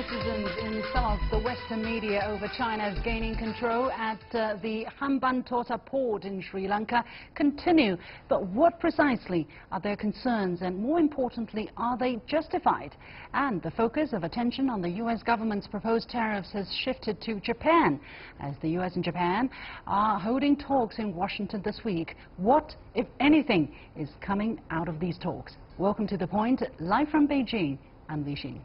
criticisms in some of the Western media over China's gaining control at the Hambantota Port in Sri Lanka continue. But what precisely are their concerns, and more importantly, are they justified? And the focus of attention on the U.S. government's proposed tariffs has shifted to Japan, as the U.S. and Japan are holding talks in Washington this week. What, if anything, is coming out of these talks? Welcome to The Point, live from Beijing. I'm Li Xin.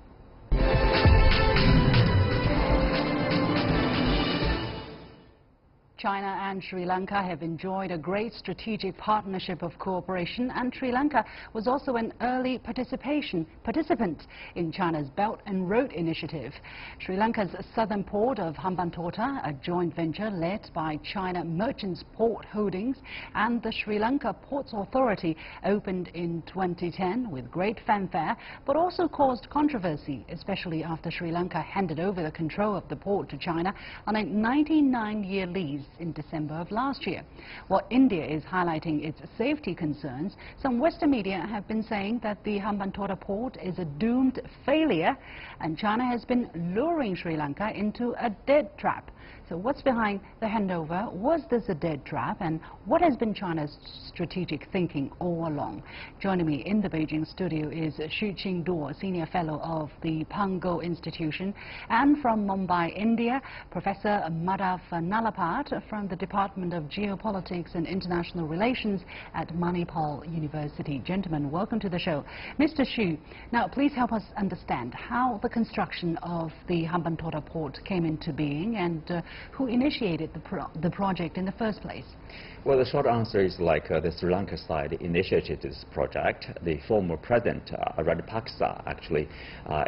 China and Sri Lanka have enjoyed a great strategic partnership of cooperation, and Sri Lanka was also an early participant in China's Belt and Road Initiative. Sri Lanka's southern port of Hambantota, a joint venture led by China Merchants Port Holdings and the Sri Lanka Ports Authority, opened in 2010 with great fanfare, but also caused controversy, especially after Sri Lanka handed over the control of the port to China on a 99-year lease in December of last year. While India is highlighting its safety concerns, some Western media have been saying that the Hambantota port is a doomed failure, and China has been luring Sri Lanka into a debt trap. So what's behind the handover? Was this a dead trap? And what has been China's strategic thinking all along? Joining me in the Beijing studio is Qinduo, Senior Fellow of the Pangoal Institution, and from Mumbai, India, Professor Madhav Nalapat from the Department of Geopolitics and International Relations at Manipal University. Gentlemen, welcome to the show. Mr. Xu, now please help us understand how the construction of the Hambantota port came into being, and who initiated the project in the first place? Well, the short answer is the Sri Lanka side initiated this project. The former president, Rajapaksa, actually,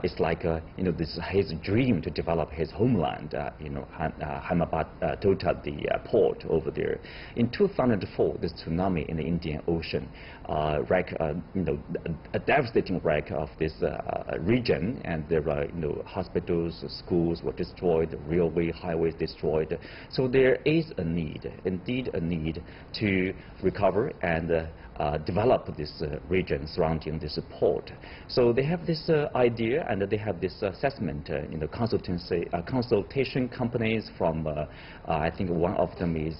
it's this his dream to develop his homeland, Hambantota, the port over there. In 2004, this tsunami in the Indian Ocean wrecked, a devastating wreck of this region, and there were, hospitals, schools were destroyed, railway, highways destroyed. So there is a need, indeed a need, to recover and develop this region surrounding this port. So they have this idea, and they have this assessment, consultation companies from, I think one of them is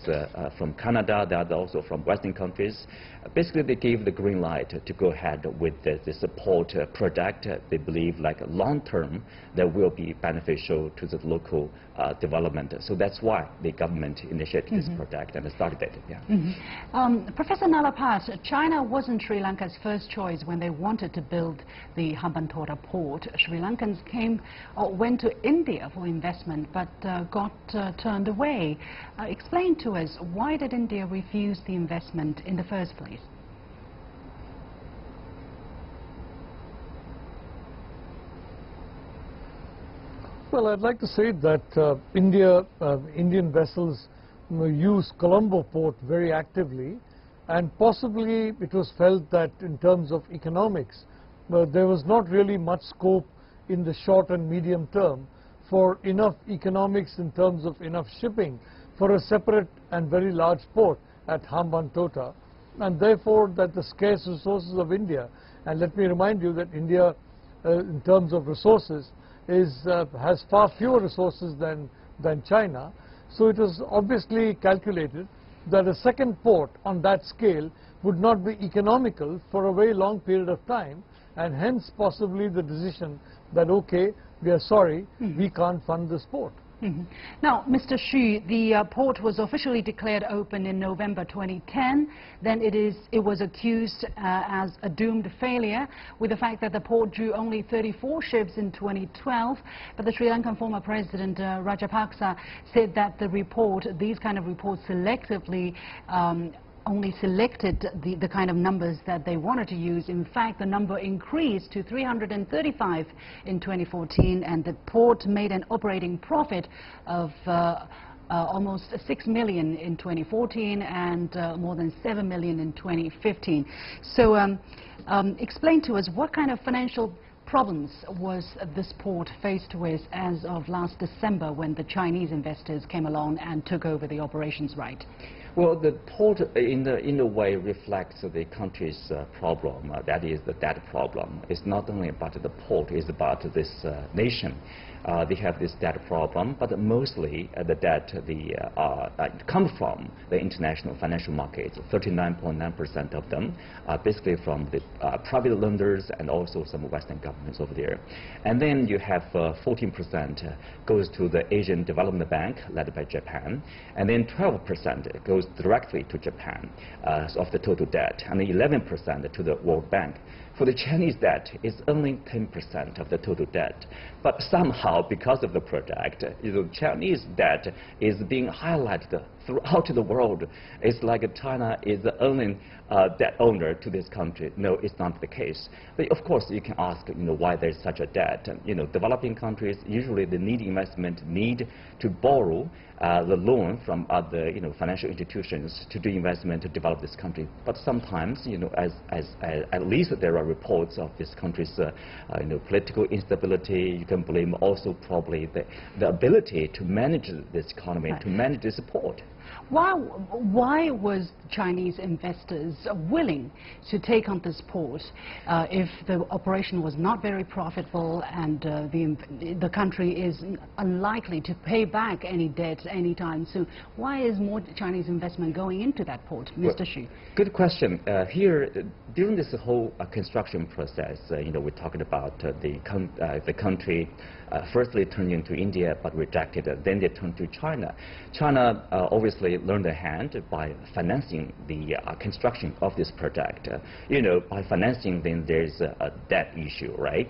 from Canada, the other also from Western countries. Basically, they gave the green light to go ahead with this port project. They believe, long term, that will be beneficial to the local development. So that's why the government initiated this project and started it. Yeah. Professor Nalapat, China wasn't Sri Lanka's first choice when they wanted to build the Hambantota port. Sri Lankans went to India for investment, but got turned away. Explain to us, why did India refuse the investment in the first place? Well, I'd like to say that Indian vessels use Colombo port very actively, and possibly it was felt that in terms of economics, there was not really much scope in the short and medium term for enough economics in terms of enough shipping for a separate and very large port at Hambantota, and therefore that the scarce resources of India, and let me remind you that India in terms of resources has far fewer resources than China. So it was obviously calculated that a second port on that scale would not be economical for a very long period of time, and hence possibly the decision that, okay, we are sorry, we can't fund this port. Now, Mr. Xu, the port was officially declared open in November 2010. Then it was accused as a doomed failure, with the fact that the port drew only 34 ships in 2012. But the Sri Lankan former president, Rajapaksa, said that these kind of reports selectively only selected the kind of numbers that they wanted to use. In fact, the number increased to 335 in 2014, and the port made an operating profit of almost 6 million in 2014 and more than 7 million in 2015. So explain to us, what kind of financial problems was this port faced with as of last December, when the Chinese investors came along and took over the operations right? Well, the port in a way reflects the country's problem. That is the debt problem. It's not only about the port, it's about this nation. They have this debt problem, but mostly the debt comes from the international financial markets. 39.9% of them are basically from the private lenders and also some Western governments over there. And then you have 14% goes to the Asian Development Bank, led by Japan, and then 12% goes directly to Japan of the total debt, and 11% to the World Bank. For the Chinese debt, it's only 10% of the total debt. But somehow, because of the project, Chinese debt is being highlighted throughout the world. It's like China is the only debt owner to this country. No, it's not the case. But of course, you can ask, why there's such a debt. Developing countries usually they need investment, need to borrow the loan from other, financial institutions to do investment to develop this country. But sometimes, at least there are reports of this country's, political instability. You can blame also probably the ability to manage this economy, to manage the support. Why was Chinese investors willing to take on this port if the operation was not very profitable and the country is unlikely to pay back any debt anytime soon? Why is more Chinese investment going into that port, Mr. Xu? Good question. Here, during this whole construction process, we're talking about the country firstly turned into India but rejected it. Then they turned to China. China obviously lend a hand by financing the construction of this project. By financing, then there's a debt issue, right?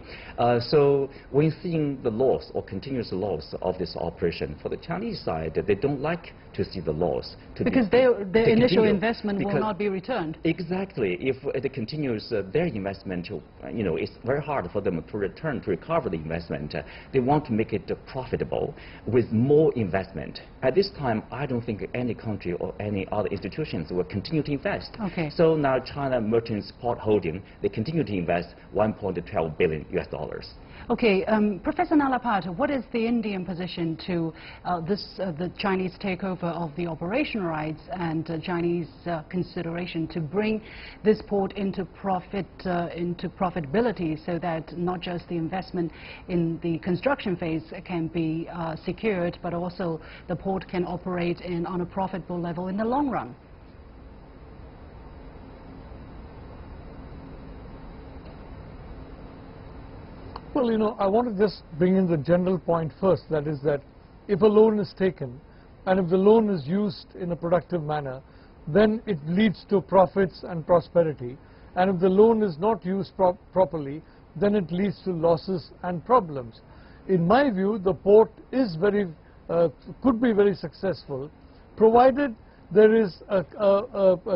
So when seeing the loss or continuous loss of this operation, for the Chinese side, they don't like to see the loss. Because their initial investment will not be returned. Exactly. If it continues their investment, it's very hard for them to return, to recover the investment. They want to make it profitable with more investment. At this time, I don't think any country or any other institutions will continue to invest. Okay. So now China Merchants Port Holding, they continue to invest $1.12 billion US. Okay, Professor Nalapat, what is the Indian position to the Chinese takeover of the operation rights and Chinese consideration to bring this port into profitability, so that not just the investment in the construction phase can be secured, but also the port can operate on a profitable level in the long run? Well, I want to just bring in the general point first, that is that if a loan is taken and if the loan is used in a productive manner, then it leads to profits and prosperity. And if the loan is not used properly, then it leads to losses and problems. In my view, the port is could be very successful, provided there is a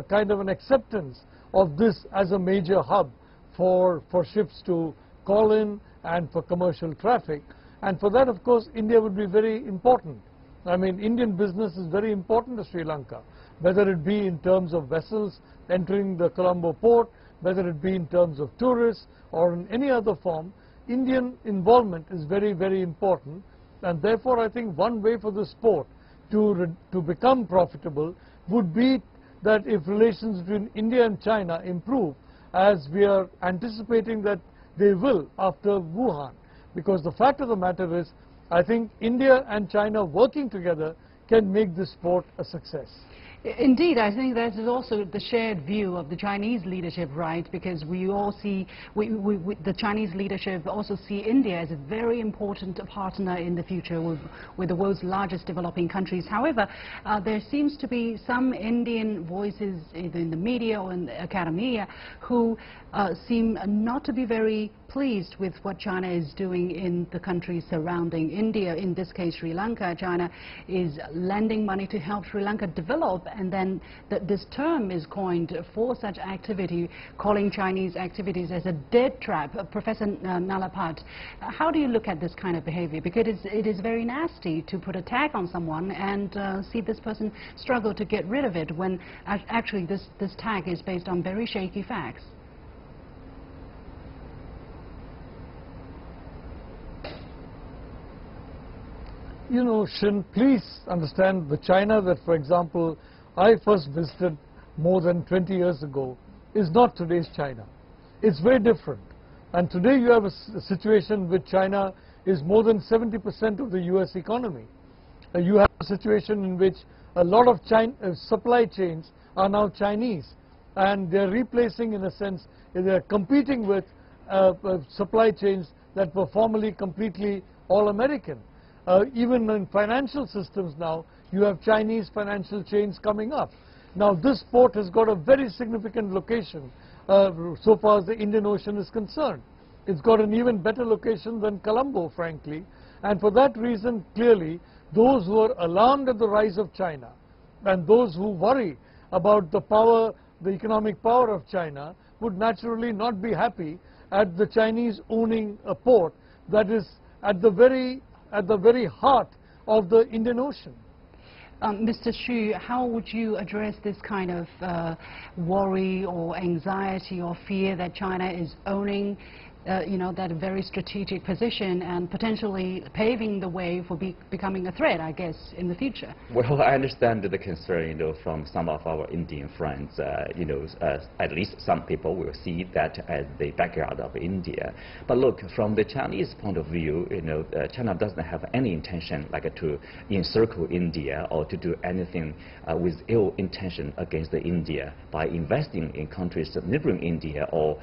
kind of an acceptance of this as a major hub for ships to call in and for commercial traffic. And for that, of course, India would be very important. I mean, Indian business is very important to Sri Lanka, whether it be in terms of vessels entering the Colombo port, whether it be in terms of tourists or in any other form. Indian involvement is very, very important. And therefore, I think one way for this port to become profitable would be that if relations between India and China improve, as we are anticipating that they will after Wuhan. Because the fact of the matter is, I think India and China working together can make this port a success. Indeed, I think that is also the shared view of the Chinese leadership, right? Because we all see, the Chinese leadership also see India as a very important partner in the future with the world's largest developing countries. However, there seems to be some Indian voices either in the media or in the academia who seem not to be very pleased with what China is doing in the countries surrounding India. In this case, Sri Lanka. China is lending money to help Sri Lanka develop, and then this term is coined for such activity, calling Chinese activities as a debt trap. Professor Nalapat, how do you look at this kind of behavior? Because it is very nasty to put a tag on someone and see this person struggle to get rid of it when actually this tag is based on very shaky facts. Shin, please understand the China that, for example, I first visited more than 20 years ago is not today's China. It's very different. And today you have a situation with China is more than 70% of the US economy. You have a situation in which a lot of supply chains are now Chinese, and they're replacing, in a sense, they're competing with supply chains that were formerly completely all American. Even in financial systems now, you have Chinese financial chains coming up. Now this port has got a very significant location so far as the Indian Ocean is concerned. It's got an even better location than Colombo, frankly, and for that reason, clearly, those who are alarmed at the rise of China and those who worry about the power, the economic power of China, would naturally not be happy at the Chinese owning a port that is at the very heart of the Indian Ocean. Mr. Xu, how would you address this kind of worry or anxiety or fear that China is owning that very strategic position and potentially paving the way for becoming a threat, I guess, in the future? Well, I understand the concern, from some of our Indian friends. At least some people will see that as the backyard of India. But look, from the Chinese point of view, China doesn't have any intention to encircle India or to do anything with ill intention against India by investing in countries neighboring India or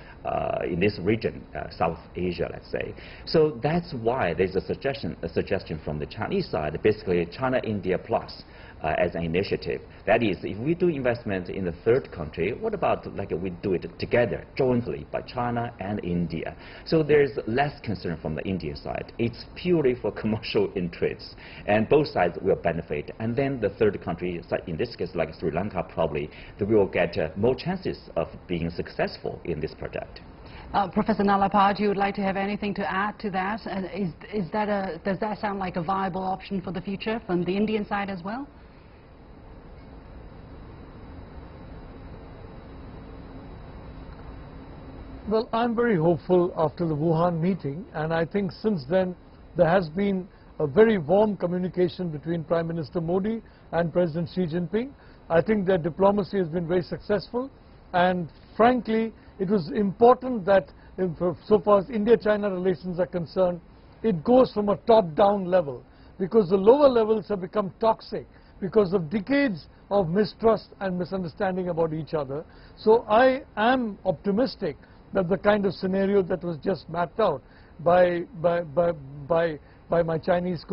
in this region. South Asia, let's say. So that's why there's a suggestion from the Chinese side, basically China-India Plus as an initiative. That is, if we do investment in the third country, what about we do it together, jointly, by China and India? So there's less concern from the Indian side. It's purely for commercial interests, and both sides will benefit. And then the third country, in this case, like Sri Lanka, probably they will get more chances of being successful in this project. Professor Nalapat, you would like to have anything to add to that? Does that sound like a viable option for the future from the Indian side as well? Well, I'm very hopeful after the Wuhan meeting, and I think since then there has been a very warm communication between Prime Minister Modi and President Xi Jinping. I think their diplomacy has been very successful, and frankly, it was important that, so far as India-China relations are concerned, it goes from a top-down level, because the lower levels have become toxic because of decades of mistrust and misunderstanding about each other. So I am optimistic that the kind of scenario that was just mapped out by my Chinese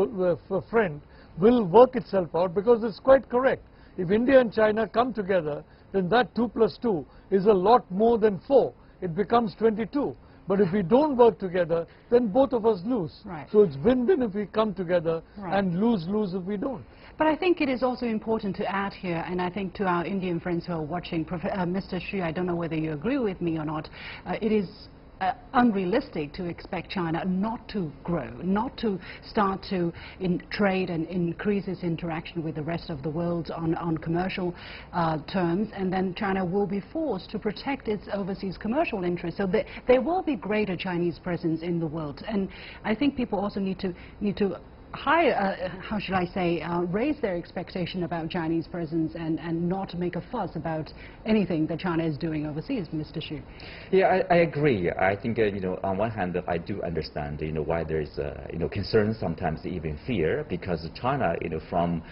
friend will work itself out, because it's quite correct. If India and China come together, then that 2 + 2 is a lot more than 4. It becomes 22. But if we don't work together, then both of us lose. Right. So it's win-win if we come together, right, and lose-lose if we don't. But I think it is also important to add here, and I think to our Indian friends who are watching, Mr. Xu, I don't know whether you agree with me or not, it is unrealistic to expect China not to grow, not to start to trade and increase its interaction with the rest of the world on commercial terms, and then China will be forced to protect its overseas commercial interests. So there will be greater Chinese presence in the world, and I think people also need to how should I say, raise their expectation about Chinese presence and not make a fuss about anything that China is doing overseas, Mr. Xu. Yeah, I agree. I think, on one hand, I do understand, why there is, concern, sometimes even fear, because China, from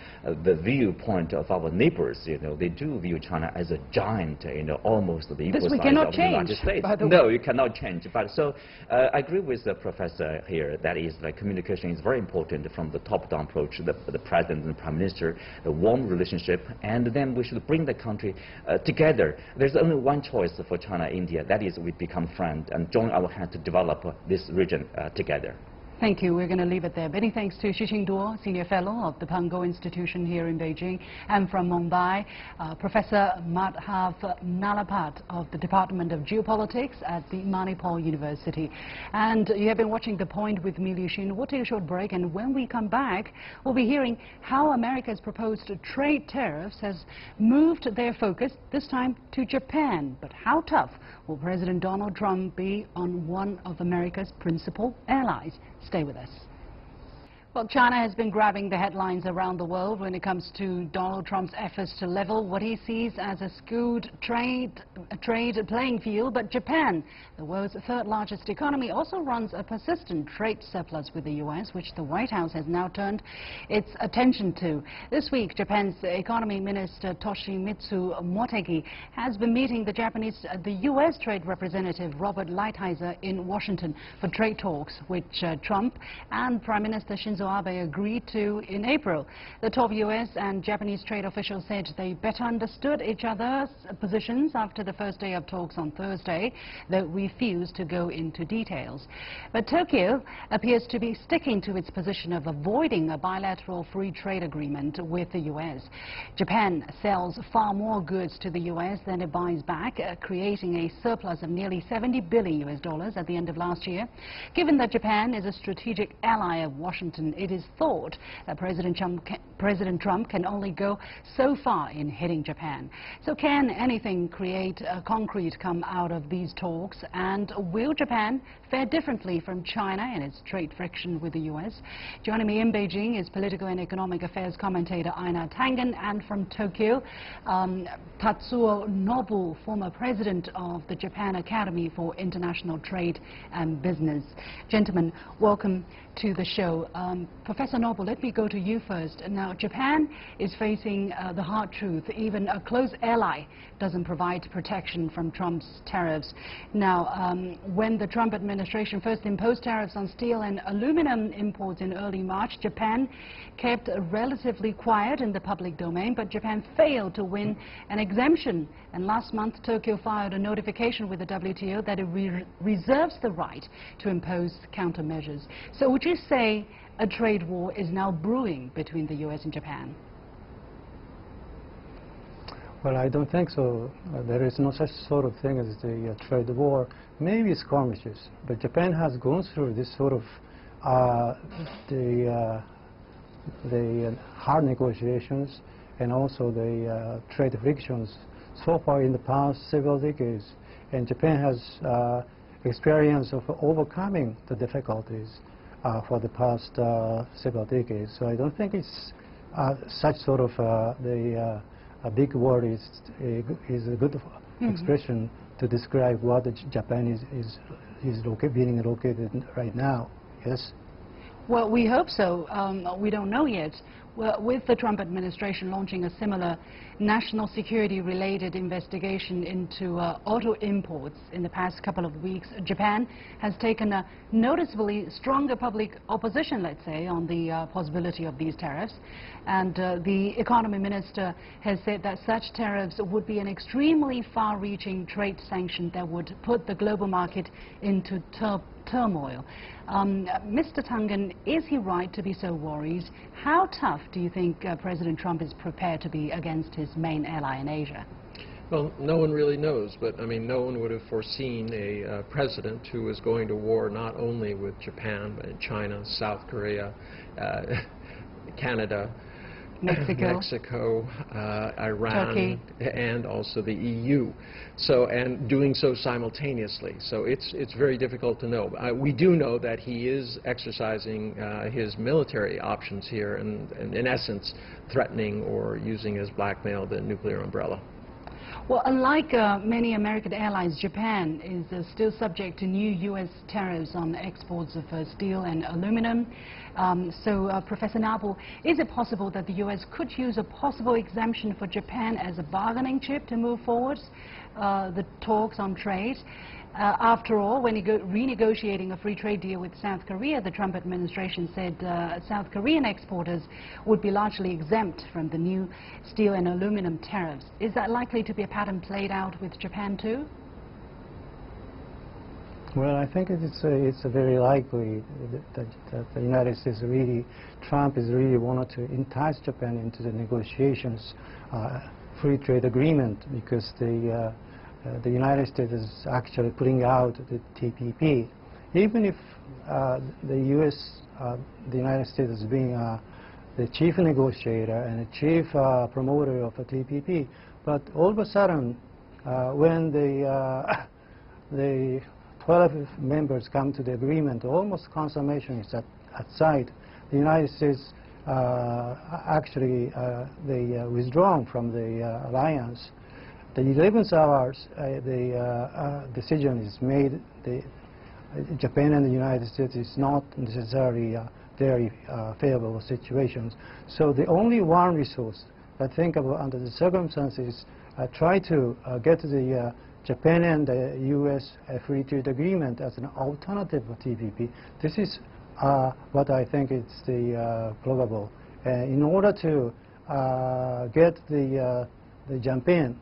the viewpoint of our neighbors, they do view China as a giant, almost the equal size of the United States. No, you cannot change. But so I agree with the professor here. That is, communication is very important from the top-down approach, the president and the prime minister, a warm relationship, and then we should bring the country together. There's only one choice for China and India, that is we become friends and join our hands to develop this region together. Thank you. We're going to leave it there. Many thanks to Qinduo, Senior Fellow of the Pangoal Institution here in Beijing, and from Mumbai, Professor Madhav Nalapat of the Department of Geopolitics at the Manipal University. And you have been watching The Point with me, Liu Xin. We'll take a short break, and when we come back, we'll be hearing how America's proposed trade tariffs has moved their focus, this time to Japan. But how tough will President Donald Trump be on one of America's principal allies? Stay with us. Well, China has been grabbing the headlines around the world when it comes to Donald Trump's efforts to level what he sees as a skewed trade playing field. But Japan, the world's third largest economy, also runs a persistent trade surplus with the U.S., which the White House has now turned its attention to. This week, Japan's Economy Minister Toshimitsu Motegi has been meeting the U.S. Trade Representative Robert Lighthizer in Washington for trade talks, which Trump and Prime Minister Shinzo Abe agreed to in April. The top U.S. and Japanese trade officials said they better understood each other's positions after the first day of talks on Thursday, though refused to go into details. But Tokyo appears to be sticking to its position of avoiding a bilateral free trade agreement with the U.S. Japan sells far more goods to the U.S. than it buys back, creating a surplus of nearly $70 billion at the end of last year. Given that Japan is a strategic ally of Washington, it is thought that President Trump can only go so far in hitting Japan. So can anything concrete come out of these talks? And will Japan fare differently from China in its trade friction with the U.S.? Joining me in Beijing is political and economic affairs commentator Einar Tangen, and from Tokyo, Tatsuo Nobu, former president of the Japan Academy for International Trade and Business. Gentlemen, welcome to the show. Professor Nobu, let me go to you first. Now, Japan is facing the hard truth. Even a close ally doesn't provide protection from Trump's tariffs. Now, when the Trump administration first imposed tariffs on steel and aluminum imports in early March, Japan kept relatively quiet in the public domain, but Japan failed to win an exemption. And last month, Tokyo filed a notification with the WTO that it reserves the right to impose countermeasures. So would you say a trade war is now brewing between the U.S. and Japan? Well, I don't think so. There is no such sort of thing as the trade war. Maybe skirmishes, but Japan has gone through this sort of the hard negotiations and also the trade frictions so far in the past several decades. And Japan has experience of overcoming the difficulties for the past several decades. So I don't think it's such sort of a big word is a good expression to describe what Japan is being located right now. Yes. Well, we hope so. We don't know yet. Well, with the Trump administration launching a similar national security-related investigation into auto imports in the past couple of weeks, Japan has taken a noticeably stronger public opposition, let's say, on the possibility of these tariffs. And the economy minister has said that such tariffs would be an extremely far-reaching trade sanction that would put the global market into turmoil. Mr. Tangen, is he right to be so worried? How tough do you think President Trump is prepared to be against his main ally in Asia? Well, no one really knows, but I mean, no one would have foreseen a president who was going to war not only with Japan, but in China, South Korea, Canada, Mexico, Iran, Turkey, and also the EU. So, and doing so simultaneously. So it's very difficult to know. We do know that he is exercising his military options here and in essence threatening or using as blackmail the nuclear umbrella. Well, unlike many American allies, Japan is still subject to new U.S. tariffs on exports of steel and aluminum. Professor Nobu, is it possible that the U.S. could use a possible exemption for Japan as a bargaining chip to move forward the talks on trade? After all, when renegotiating a free trade deal with South Korea, the Trump administration said South Korean exporters would be largely exempt from the new steel and aluminum tariffs. Is that likely to be a pattern played out with Japan too? Well, I think it's very likely that the United States Trump is really wanted to entice Japan into the negotiations, free trade agreement, because the United States is actually putting out the TPP. Even if the United States is being the chief negotiator and the chief promoter of the TPP, but all of a sudden, when the 12 members come to the agreement, almost consummation is at sight, the United States actually they withdrawn from the alliance. The 11th hour, the decision is made. Japan and the United States is not necessarily very favorable situations. So the only one resource I think about under the circumstances, try to get the Japan and the U.S. free trade agreement as an alternative for TPP. This is what I think is the probable. In order to get the Japan,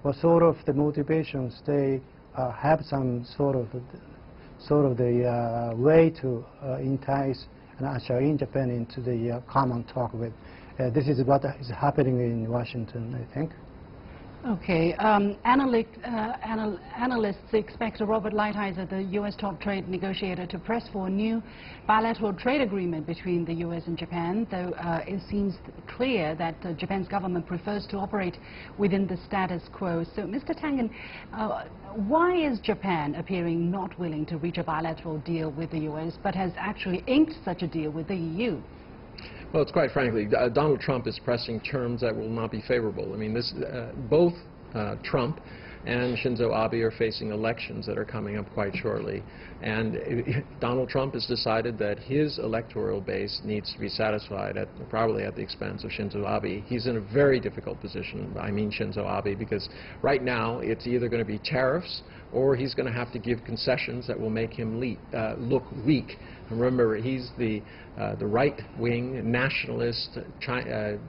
what sort of the motivations they have some sort of the way to entice and usher in Japan into the common talk with. This is what is happening in Washington, I think. Okay. Analysts expect Robert Lighthizer, the U.S. top trade negotiator, to press for a new bilateral trade agreement between the U.S. and Japan, though it seems clear that Japan's government prefers to operate within the status quo. So, Mr. Tangen, why is Japan appearing not willing to reach a bilateral deal with the U.S., but has actually inked such a deal with the EU? Well, it's quite frankly, Donald Trump is pressing terms that will not be favorable. I mean, both Trump and Shinzo Abe are facing elections that are coming up quite shortly. And Donald Trump has decided that his electoral base needs to be satisfied, probably at the expense of Shinzo Abe. He's in a very difficult position, I mean Shinzo Abe, because right now it's either going to be tariffs or he's going to have to give concessions that will make him look weak. And remember, he's the right-wing nationalist,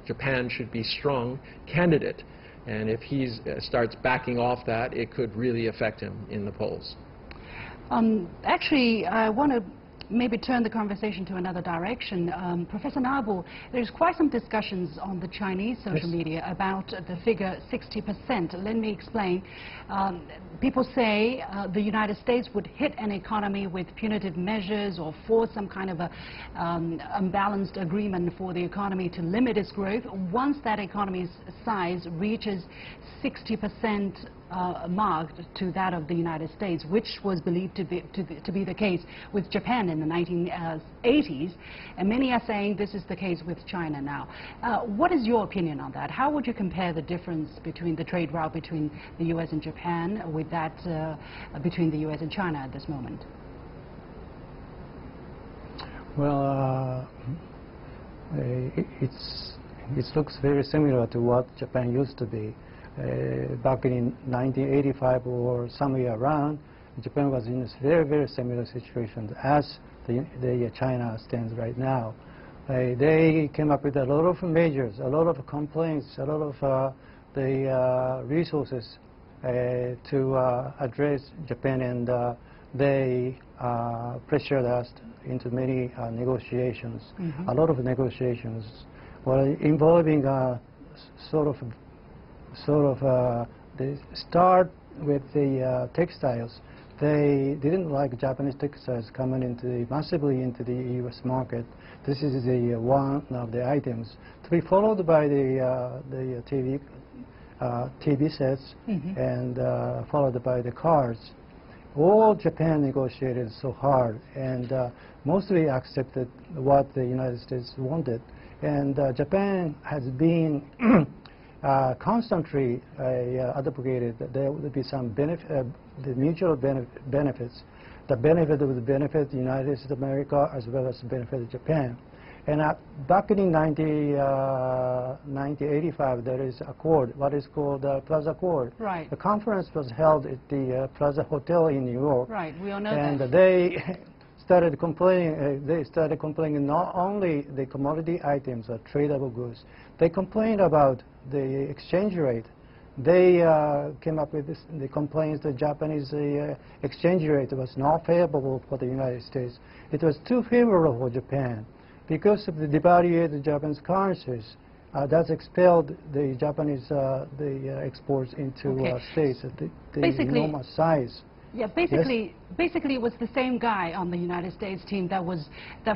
Japan should be strong candidate. And if he starts backing off that, it could really affect him in the polls. Actually, I want to maybe turn the conversation to another direction. Professor Nobu, there's quite some discussions on the Chinese social media about the figure 60%. Let me explain. People say the United States would hit an economy with punitive measures or force some kind of a unbalanced agreement for the economy to limit its growth once that economy's size reaches 60% marked to that of the United States, which was believed to be the case with Japan in the 1980s, and many are saying this is the case with China now. What is your opinion on that? How would you compare the difference between the trade route between the U.S. and Japan with that between the U.S. and China at this moment? Well, it looks very similar to what Japan used to be. Back in 1985 or somewhere around, Japan was in a very, very similar situation as the China stands right now. They came up with a lot of measures, a lot of complaints, a lot of the resources to address Japan, and they pressured us into many negotiations, a lot of negotiations, well, involving they start with the textiles. They didn't like Japanese textiles coming massively into the U.S. market. This is the one of the items to be followed by the TV sets and followed by the cars. All Japan negotiated so hard and mostly accepted what the United States wanted. And Japan has been constantly advocated that there would be some benefit, the mutual benefits. The benefit would benefit the United States of America as well as benefit Japan. And back in 1985, there is accord, what is called the Plaza Accord. Right. The conference was held at the Plaza Hotel in New York. Right. We all know and that. And they started complaining. They started complaining not only the commodity items or tradable goods. They complained about the exchange rate. They came up with the complaints that Japanese exchange rate was not favorable for the United States. It was too favorable for Japan. Because of the devaluated Japanese currencies, that's expelled the Japanese the exports into states at the enormous size. Yeah, basically it was the same guy on the United States team that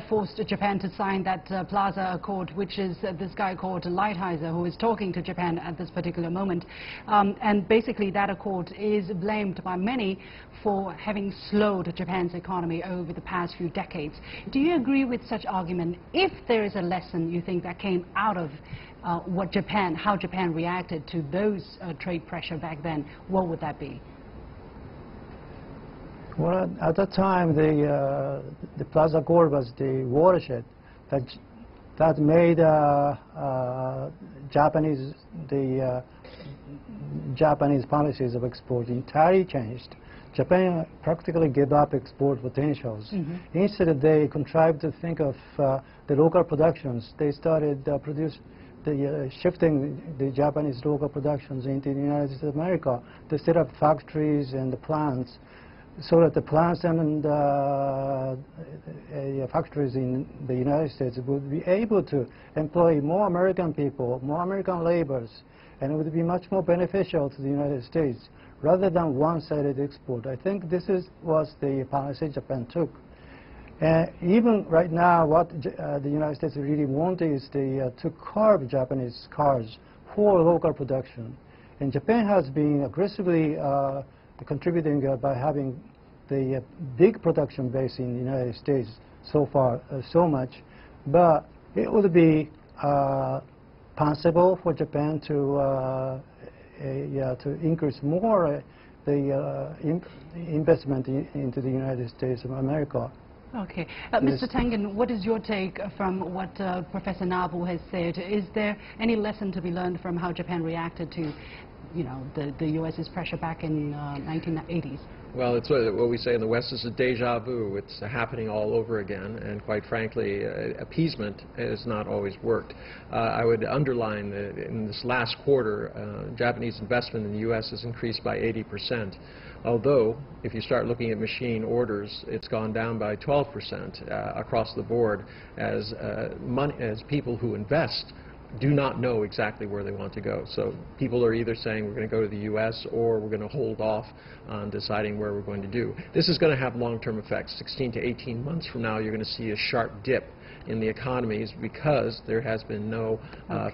forced Japan to sign that Plaza Accord, which is this guy called Lighthizer, who is talking to Japan at this particular moment. And basically that accord is blamed by many for having slowed Japan's economy over the past few decades. Do you agree with such argument? If there is a lesson you think that came out of how Japan reacted to those trade pressure back then, what would that be? Well, at that time, the Plaza Accord was the watershed that made Japanese policies of export entirely changed. Japan practically gave up export potentials. Instead, they contrived to think of the local productions. They started shifting the Japanese local productions into the United States of America. They set up factories and the plants, so that the plants and factories in the United States would be able to employ more American people, more American laborers, and it would be much more beneficial to the United States rather than one-sided export. I think this was the policy Japan took. Even right now, what the United States really wanted is to curb Japanese cars for local production. And Japan has been aggressively contributing by having the big production base in the United States so far, so much. But it would be possible for Japan to increase more the investment into the United States of America. Okay. Mr. Tangen, what is your take from what Professor Nobu has said? Is there any lesson to be learned from how Japan reacted to, the U.S.'s pressure back in 1980s? Well, it's what we say in the West is a deja vu. It's happening all over again, and quite frankly, appeasement has not always worked. I would underline that in this last quarter, Japanese investment in the U.S. has increased by 80%. Although, if you start looking at machine orders, it's gone down by 12% across the board as people who invest do not know exactly where they want to go. So people are either saying we're going to go to the U.S. or we're going to hold off on deciding where we're going to do. This is going to have long-term effects. 16 to 18 months from now, you're going to see a sharp dip in the economies because there has been no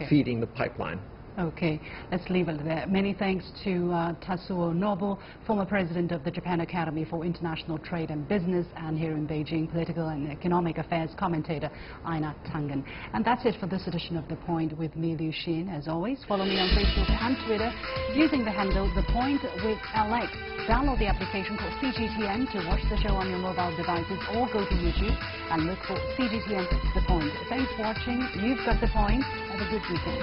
feeding the pipeline. Okay, let's leave it there. Many thanks to Tatsuo Nobu, former president of the Japan Academy for International Trade and Business, and here in Beijing, political and economic affairs commentator Einar Tangen. And that's it for this edition of The Point with me, Liu Xin. As always, follow me on Facebook and Twitter using the handle The Point with LX. Download the application called CGTN to watch the show on your mobile devices, or go to YouTube and look for CGTN The Point. Thanks for watching. You've got The Point. Have a good weekend.